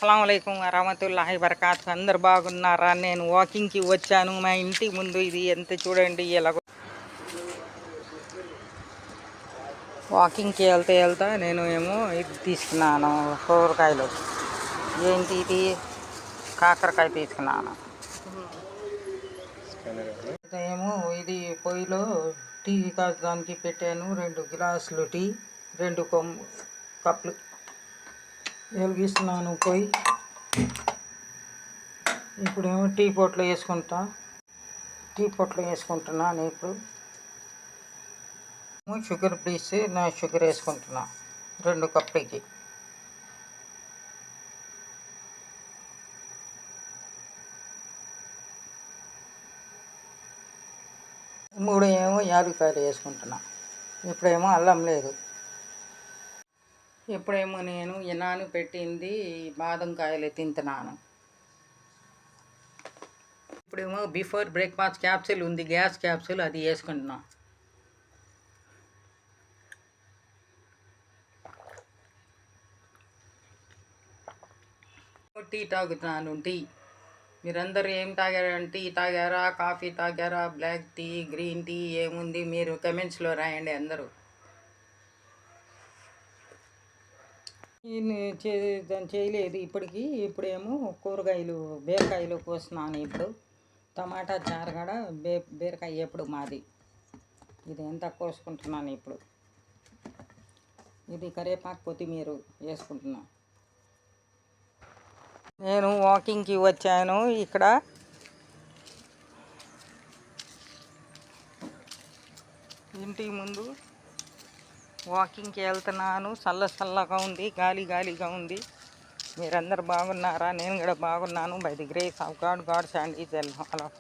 అస్సలాముఅలైకుం వరహమతుల్లాహి వబరకాతుహు. అందరు బాగున్నారా? నేను వాకింగ్కి వచ్చాను. మా ఇంటి ముందు ఇది ఎంత చూడండి ఎలాగో. వాకింగ్కి వెళ్తా నేను ఏమో ఇది తీసుకున్నాను, కూరగాయలు. ఏంటి ఇది? కాకరకాయ తీసుకున్నాను. ఏమో ఇది పొయ్యిలో టీ కాచడానికి పెట్టాను. 2 గ్లాసులు టీ, 2 కప్పులు వెలిగిస్తున్నాను పొయ్యి. ఇప్పుడేమో టీ పొట్లో వేసుకుంటున్నాను. ఇప్పుడు షుగర్ ప్లీజ్, నా షుగర్ వేసుకుంటున్నా 2 కప్పులకి. మూడు ఏమో యాలక్కాయలు వేసుకుంటున్నా. ఇప్పుడేమో అల్లం లేదు. ఇప్పుడేమో నేను నాను పెట్టింది బాదం కాయలు తింటున్నాను. ఇప్పుడేమో బిఫోర్ బ్రేక్ఫాస్ట్ క్యాప్సూల్ ఉంది, గ్యాస్ క్యాప్సూల్, అది వేసుకుంటున్నా. టీ తాగుతున్నాను. టీ మీరందరూ ఏం తాగారంటే, టీ తాగారా, కాఫీ తాగారా, బ్లాక్ టీ, గ్రీన్ టీ, ఏముంది మీరు కమెంట్స్లో రాయండి అందరూ. దాన్ని చేయలేదు ఇప్పటికి. ఇప్పుడేమో కూరగాయలు, బీరకాయలు కోస్తున్నాను. ఇప్పుడు టమాటా చారు కూడా బీరకాయ ఎప్పుడు మాది. ఇది ఎంత కోసుకుంటున్నాను ఇప్పుడు. ఇది కరివేపాకు, కొత్తిమీర వేసుకుంటున్నాను. నేను వాకింగ్కి వచ్చాను. ఇక్కడ ఇంటి ముందు వాకింగ్కి వెళ్తున్నాను. చల్లగా ఉంది, గాలిగా ఉంది. మీరందరూ బాగున్నారా? నేను కూడా బాగున్నాను. By the grace of God and is all after.